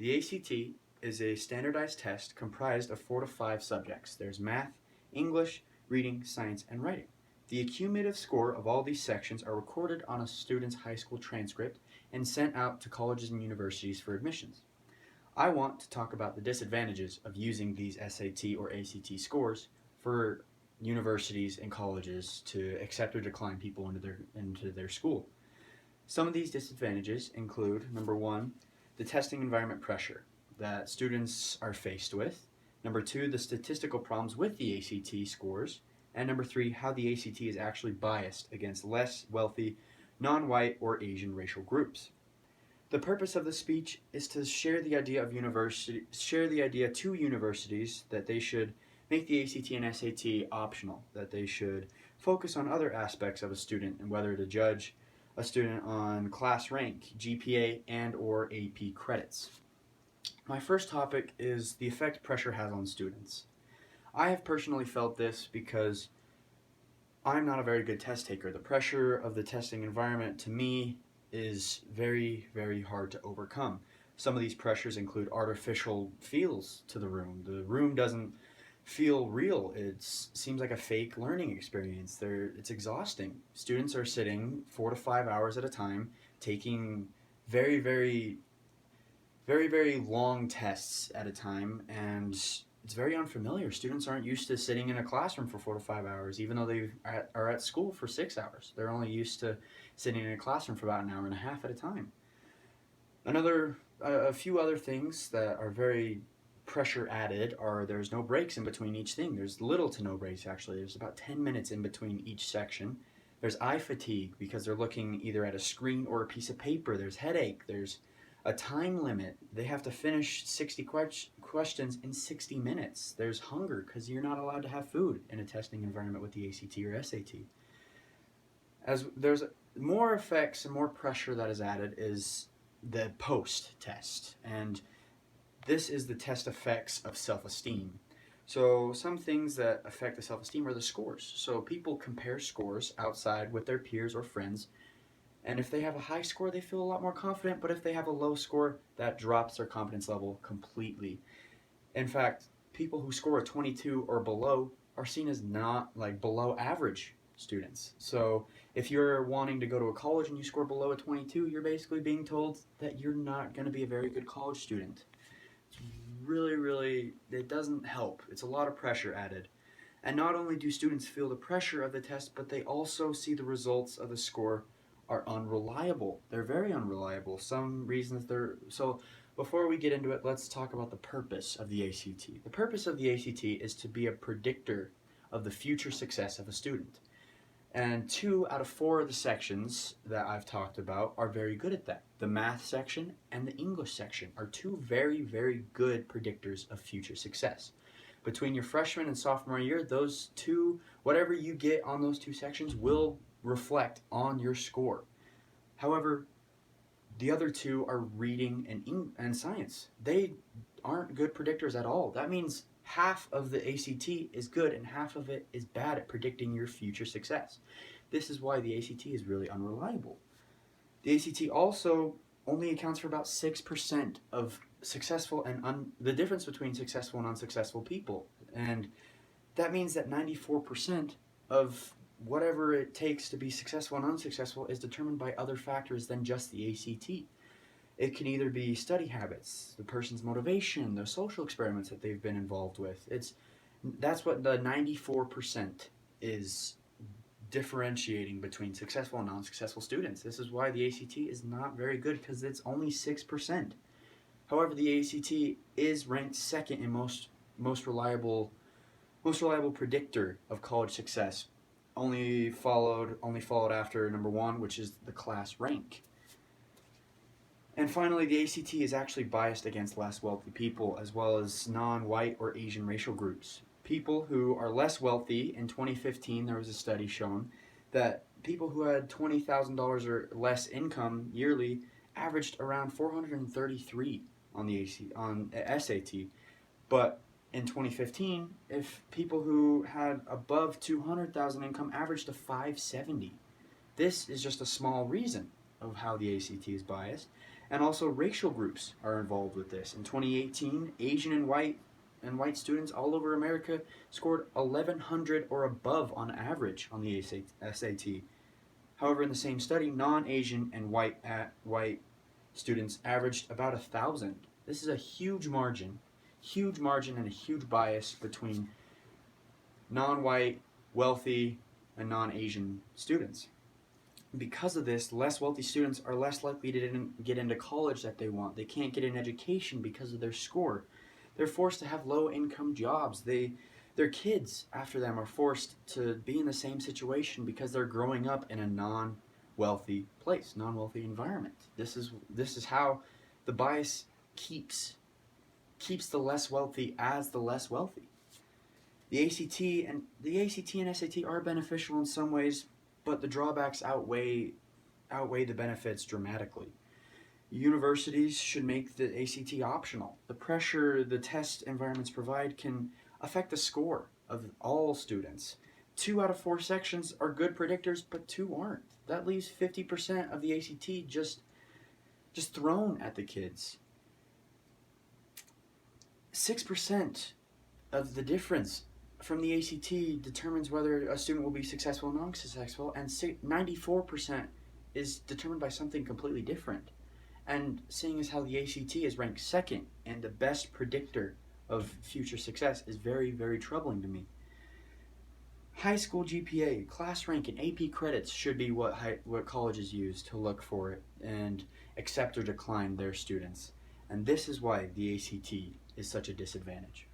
The ACT is a standardized test comprised of 4 to 5 subjects. There's math, English, reading, science, and writing. The cumulative score of all these sections are recorded on a student's high school transcript and sent out to colleges and universities for admissions. I want to talk about the disadvantages of using these SAT or ACT scores for universities and colleges to accept or decline people into their school. Some of these disadvantages include, number one, the testing environment pressure that students are faced with. Number two, the statistical problems with the ACT scores. And number three, how the ACT is actually biased against less wealthy, non-white, or Asian racial groups. The purpose of the speech is to share the idea to universities that they should make the ACT and SAT optional, that they should focus on other aspects of a student and whether to judge a student on class rank, GPA, and or AP credits. My first topic is the effect pressure has on students. I have personally felt this because I'm not a very good test taker. The pressure of the testing environment to me is very, very hard to overcome. Some of these pressures include artificial feels to the room. The room doesn't feel real. It seems like a fake learning experience. It's exhausting. Students are sitting 4 to 5 hours at a time, taking very, very, very, very long tests at a time, and it's very unfamiliar. Students aren't used to sitting in a classroom for 4 to 5 hours, even though they are at school for 6 hours. They're only used to sitting in a classroom for about an hour and a half at a time. A few other things that are very pressure added are there's no breaks in between each thing. There's little to no breaks, actually. There's about 10 minutes in between each section. There's eye fatigue because they're looking either at a screen or a piece of paper. There's headache. There's a time limit. They have to finish 60 questions in 60 minutes. There's hunger because you're not allowed to have food in a testing environment with the ACT or SAT. As there's more effects and more pressure that is added is the post-test, and this is the test effects of self-esteem. So some things that affect the self-esteem are the scores. So people compare scores outside with their peers or friends, and if they have a high score, they feel a lot more confident, but if they have a low score, that drops their confidence level completely. In fact, people who score a 22 or below are seen as not like below average students. So if you're wanting to go to a college and you score below a 22, you're basically being told that you're not going to be a very good college student. It's really, it doesn't help. It's a lot of pressure added. And not only do students feel the pressure of the test, but they also see the results of the score are unreliable. They're very unreliable. Some reasons so before we get into it, let's talk about the purpose of the ACT. The purpose of the ACT is to be a predictor of the future success of a student. And 2 out of 4 of the sections that I've talked about are very good at that. The math section and the English section are 2 very, very good predictors of future success. Between your freshman and sophomore year, those 2, whatever you get on those 2 sections will reflect on your score. However, the other 2 are reading and science. They aren't good predictors at all. That means half of the ACT is good and half of it is bad at predicting your future success. This is why the ACT is really unreliable. The ACT also only accounts for about 6% of successful and the difference between successful and unsuccessful people. And that means that 94% of whatever it takes to be successful and unsuccessful is determined by other factors than just the ACT. It can either be study habits, the person's motivation, the social experiments that they've been involved with. That's what the 94% is differentiating between successful and non-successful students. This is why the ACT is not very good, because it's only 6%. However, the ACT is ranked second in most reliable predictor of college success, only followed after number 1, which is the class rank. And finally, the ACT is actually biased against less wealthy people, as well as non-white or Asian racial groups. People who are less wealthy, in 2015 there was a study shown that people who had $20,000 or less income yearly averaged around 433 on the SAT. But in 2015, if people who had above 200,000 income averaged to 570. This is just a small reason of how the ACT is biased. And also racial groups are involved with this. In 2018, Asian and white students all over America scored 1100 or above on average on the SAT. However, in the same study, non-Asian and white students averaged about 1,000. This is a huge margin and a huge bias between non-white, wealthy, and non-Asian students. Because of this, less wealthy students are less likely to get into college that they want. They can't get an education because of their score. They're forced to have low-income jobs. Their kids after them are forced to be in the same situation because they're growing up in a non-wealthy place, non-wealthy environment. This is how the bias keeps the less wealthy as the less wealthy. The ACT and SAT are beneficial in some ways, but the drawbacks outweigh the benefits dramatically. Universities should make the ACT optional. The pressure the test environments provide can affect the score of all students. 2 out of 4 sections are good predictors, but 2 aren't. That leaves 50% of the ACT just thrown at the kids. 6% of the difference from the ACT determines whether a student will be successful or non-successful, and 94% is determined by something completely different. And seeing as how the ACT is ranked second and the best predictor of future success is very, very troubling to me. High school GPA, class rank, and AP credits should be what colleges use to look for it and accept or decline their students. And this is why the ACT is such a disadvantage.